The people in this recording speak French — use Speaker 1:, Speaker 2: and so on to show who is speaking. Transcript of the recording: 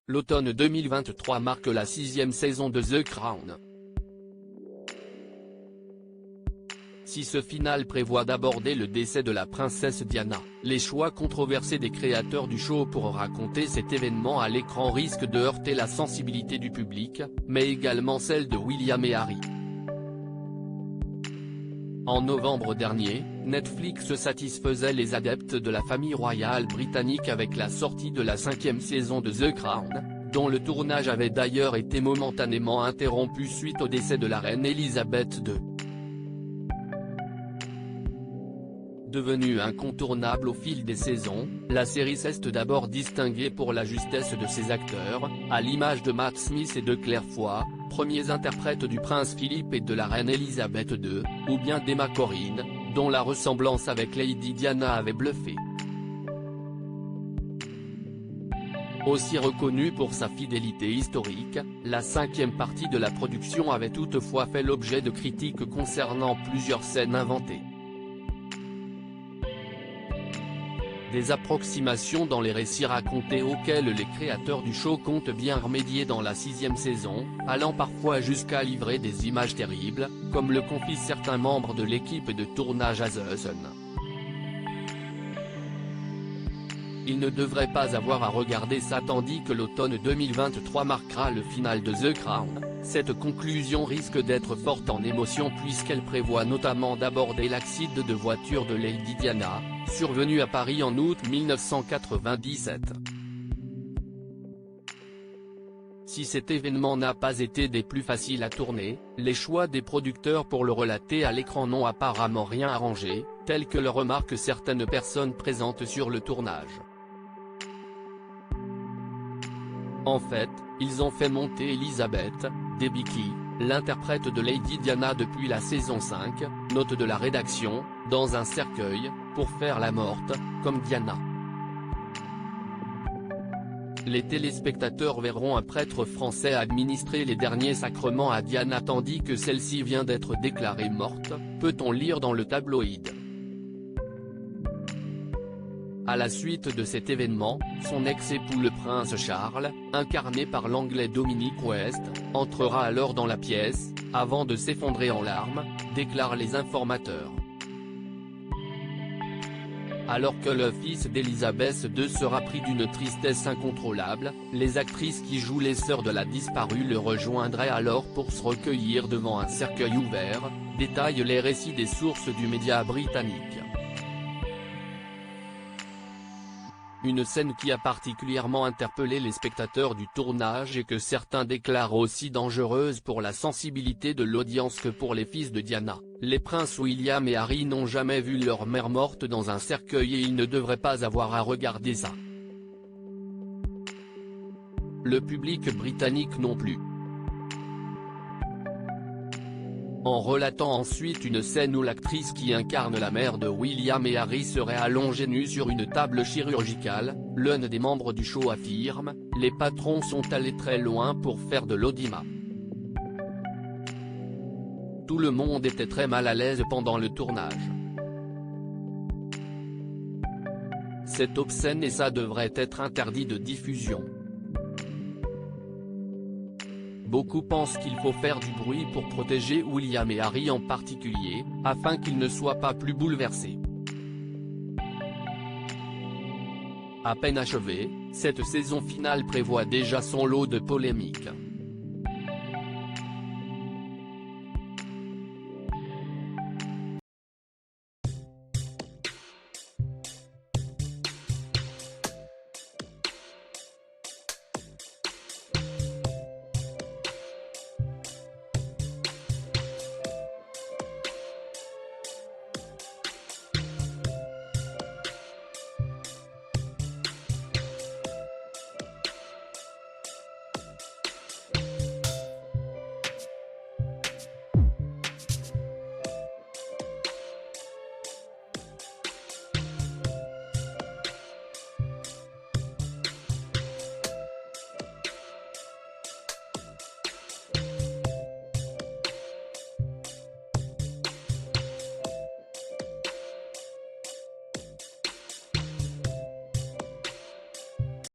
Speaker 1: L'automne 2023 marque la 6e saison de The Crown. Si ce final prévoit d'aborder le décès de la princesse Diana, les choix controversés des créateurs du show pour raconter cet événement à l'écran risquent de heurter la sensibilité du public, mais également celle de William et Harry. En novembre dernier, Netflix satisfaisait les adeptes de la famille royale britannique avec la sortie de la 5e saison de The Crown, dont le tournage avait d'ailleurs été momentanément interrompu suite au décès de la reine Elisabeth II. Devenue incontournable au fil des saisons, la série s'est d'abord distinguée pour la justesse de ses acteurs, à l'image de Matt Smith et de Claire Foy, premiers interprètes du prince Philippe et de la reine Elisabeth II, ou bien d'Emma Corrin, dont la ressemblance avec Lady Diana avait bluffé. Aussi reconnue pour sa fidélité historique, la 5e partie de la production avait toutefois fait l'objet de critiques concernant plusieurs scènes inventées. Des approximations dans les récits racontés auxquels les créateurs du show comptent bien remédier dans la 6e saison, allant parfois jusqu'à livrer des images terribles, comme le confient certains membres de l'équipe de tournage à The Sun. Il ne devrait pas avoir à regarder ça tandis que l'automne 2023 marquera le final de The Crown. Cette conclusion risque d'être forte en émotion puisqu'elle prévoit notamment d'aborder l'accident de voiture de Lady Diana, survenu à Paris en août 1997. Si cet événement n'a pas été des plus faciles à tourner, les choix des producteurs pour le relater à l'écran n'ont apparemment rien arrangé, tel que le remarquent certaines personnes présentes sur le tournage. En fait, ils ont fait monter Elizabeth Debicki, l'interprète de Lady Diana depuis la saison 5, note de la rédaction, dans un cercueil, pour faire la morte, comme Diana. Les téléspectateurs verront un prêtre français administrer les derniers sacrements à Diana tandis que celle-ci vient d'être déclarée morte, peut-on lire dans le tabloïd. À la suite de cet événement, son ex-époux le prince Charles, incarné par l'anglais Dominic West, entrera alors dans la pièce, avant de s'effondrer en larmes, déclarent les informateurs. Alors que le fils d'Elisabeth II sera pris d'une tristesse incontrôlable, les actrices qui jouent les sœurs de la disparue le rejoindraient alors pour se recueillir devant un cercueil ouvert, détaillent les récits des sources du média britannique. Une scène qui a particulièrement interpellé les spectateurs du tournage et que certains déclarent aussi dangereuse pour la sensibilité de l'audience que pour les fils de Diana. Les princes William et Harry n'ont jamais vu leur mère morte dans un cercueil et ils ne devraient pas avoir à regarder ça. Le public britannique non plus. En relatant ensuite une scène où l'actrice qui incarne la mère de William et Harry serait allongée nue sur une table chirurgicale, l'un des membres du show affirme « Les patrons sont allés très loin pour faire de l'audimat. Tout le monde était très mal à l'aise pendant le tournage. C'est obscène et ça devrait être interdit de diffusion. » Beaucoup pensent qu'il faut faire du bruit pour protéger William et Harry en particulier, afin qu'ils ne soient pas plus bouleversés. À peine achevée, cette saison finale prévoit déjà son lot de polémiques.